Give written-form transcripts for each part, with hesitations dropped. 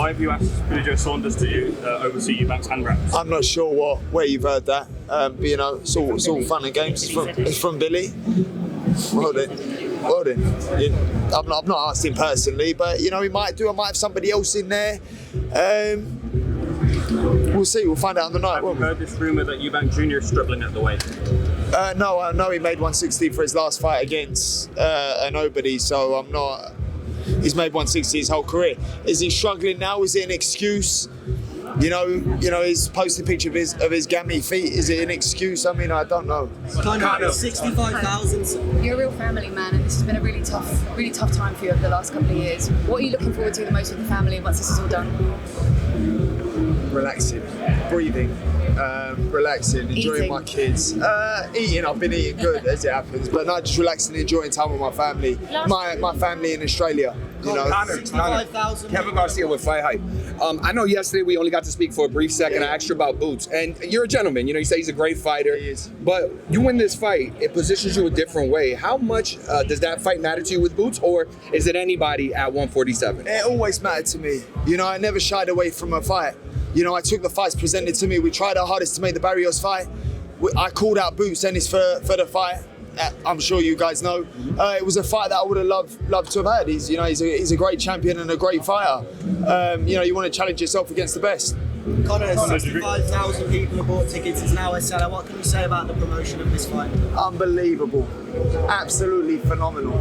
Why have you asked Billy Joe Saunders to oversee Eubank's handwraps? I'm not sure where you've heard that. But, you know, it's all fun and games. It's from Billy. Well then. I've not asked him personally, but you know, he might do. I might have somebody else in there. We'll see. We'll find out on the night. Have you heard this rumour that Eubank Jr is struggling at the weight? No, I know he made 160 for his last fight against a nobody, so I'm not. He's made 160 his whole career. Is he struggling now? Is it an excuse? You know, he's posted a picture of his gammy feet. Is it an excuse? I mean, I don't know. Kind of 65,000. You're a real family man, and this has been a really tough time for you over the last couple of years. What are you looking forward to the most with the family once this is all done? Relaxing, breathing, relaxing, enjoying my kids. Eating, I've been eating good as it happens, but not just relaxing, enjoying time with my family. My family in Australia. You know, Kevin Garcia with Fight Hype. I know yesterday we only got to speak for a brief second. I asked you about Boots, and you're a gentleman. You know, you say he's a great fighter. He is. But you win this fight, it positions you a different way. How much does that fight matter to you with Boots, or is it anybody at 147? It always mattered to me. You know, I never shied away from a fight. You know, I took the fights presented to me. We tried our hardest to make the Barrios fight. I called out Boots Ennis for the fight. I'm sure you guys know. It was a fight that I would have loved to have had. He's a great champion and a great fighter. You know, you want to challenge yourself against the best. Conor, 65,000 people have bought tickets. It's now a seller. What can you say about the promotion of this fight? Unbelievable, absolutely phenomenal.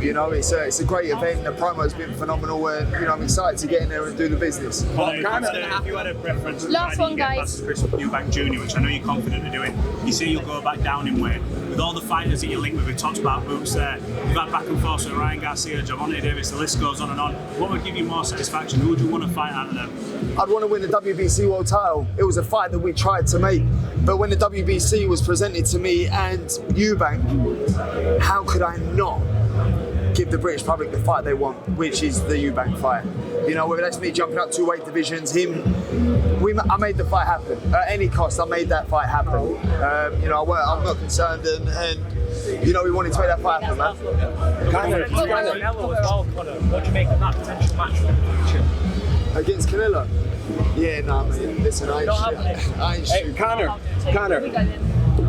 You know, it's a great event. The promo's been phenomenal, and you know, I'm excited to get in there and do the business. If you had a preference, Last one, guys. Chris Eubank Jr, which I know you're confident of doing. You say you'll go back down in weight. With all the fighters that you link with, we talked about Boots there. You've had back and forth with Ryan Garcia, Gervonta Davis. The list goes on and on. What would give you more satisfaction? Who would you want to fight out of them? I'd want to win the WBC world title. It was a fight that we tried to make, but when the WBC was presented to me and Eubank, how could I not give the British public the fight they want, which is the Eubank fight? You know, whether that's me jumping up 2 weight divisions, I made the fight happen. At any cost, I made that fight happen. You know, I'm not concerned, and you know, we wanted to make that fight happen, man. What do you make of that potential match in the future? Against Canelo? Yeah, nah, man. Listen, I ain't shooting. Conor.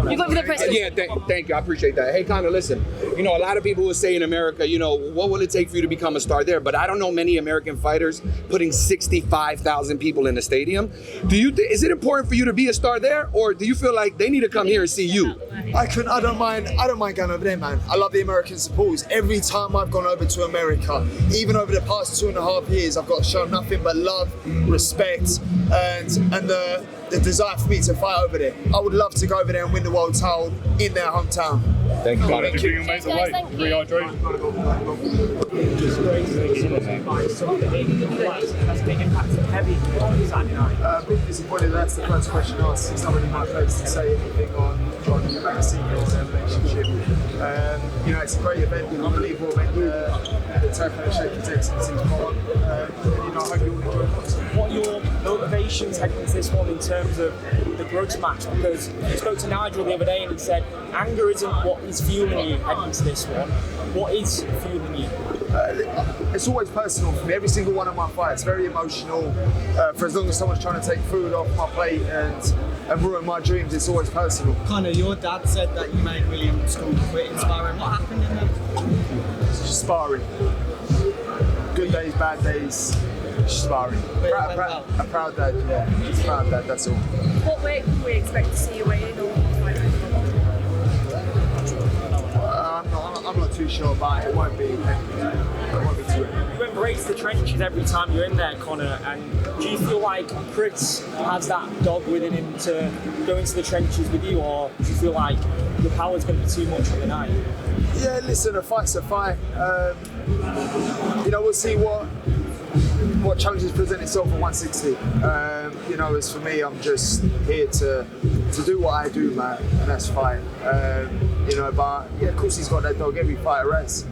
You got for the press. Yeah, thank you. I appreciate that. Hey, Conor, listen. You know, a lot of people will say in America, you know, what will it take for you to become a star there? But I don't know many American fighters putting 65,000 people in the stadium. Is it important for you to be a star there, or do you feel like they need to come here and see you? I don't mind going over there, man. I love the American supporters. Every time I've gone over to America, even over the past 2.5 years, I've got to show nothing but love, respect, and the desire for me to fight over there. I would love to go over there and win the world title in their hometown. Thank you. Thank you. Make the weight. Rehydrate. Big disappointed that's the first question asked. It's not really my place to say anything on the vaccine relationship. You know, it's a great event, unbelievable event. The Turf and Shake Texans is on. And you know, I hope you all enjoy it. What are your motivations heading into this one in terms of the grudge match? Because you spoke to Nigel the other day and he said anger isn't what is fueling you heading into this one. What is fueling you? It's always personal for me. Every single one of my fights, very emotional. For as long as someone's trying to take food off my plate and ruin my dreams, it's always personal. Conor, your dad said that you made William School quit inspiring. What happened in there? It's just sparring. Good days, bad days, just sparring. A proud dad, yeah. Just proud dad, that's all. What weight can we expect to see you weigh in, or I'm not too sure about it. It won't be too heavy. You embrace the trenches every time you're in there, Conor, and do you feel like Chris has that dog within him to go into the trenches with you, or do you feel like your power's going to be too much for the night? Yeah, listen, a fight's a fight. You know, we'll see what challenges present itself at 160. You know, as for me, I'm just here to do what I do, man, and that's fight. You know, but yeah, of course he's got that dog. Every fighter has.